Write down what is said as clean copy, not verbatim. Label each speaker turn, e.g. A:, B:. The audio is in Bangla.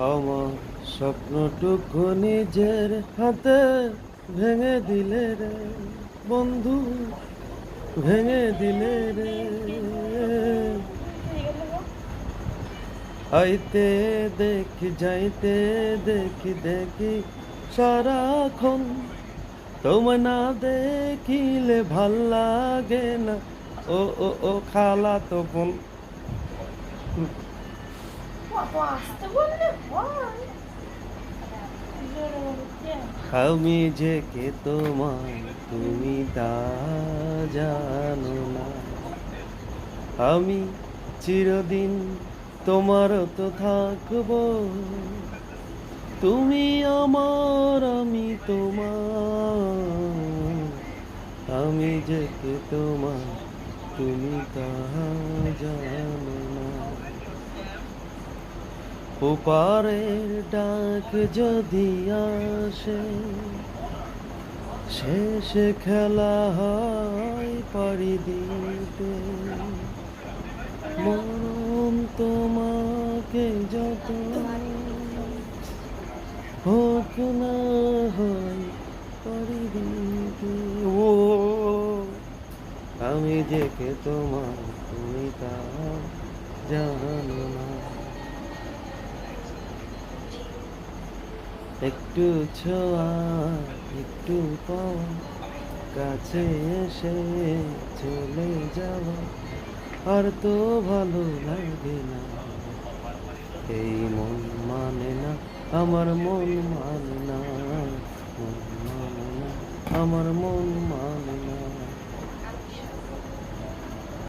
A: আমার স্বপ্নটুকু নিজের হাতে ভেঙে দিলে রে বন্ধু, ভেঙে দিলে রে। আইতে দেখি যাইতে দেখি দেখি সারাক্ষণ, তোমায় না দেখিলে ভাল লাগে না। ও ও ও খালা তো বোন।
B: কত আসতে বললে হয় জোরে বলতে।
A: আমি যে কে তোমার তুমি তা জানো না। আমি চিরদিন তোমার তো থাকবো, তুমি আমার আমি তোমার। আমি যে কে তোমার তুমি তা জানো না। ওপারের ডাক যদি আসে, শেষে খেলা হয় পাড়ি দিতে। মরণ তোমাকে যত হোক না হয় পাড়ি দিতে। ও আমি যে কে তোমার তুমি তা জানো না। একটু ছোঁয়া একটু পাওয়া, কাছে এসে চলে যাওয়া আর তো ভালো লাগে না। এই মন মানে না, আমার মন মানে না, মন মানে না, আমার মন মানে না।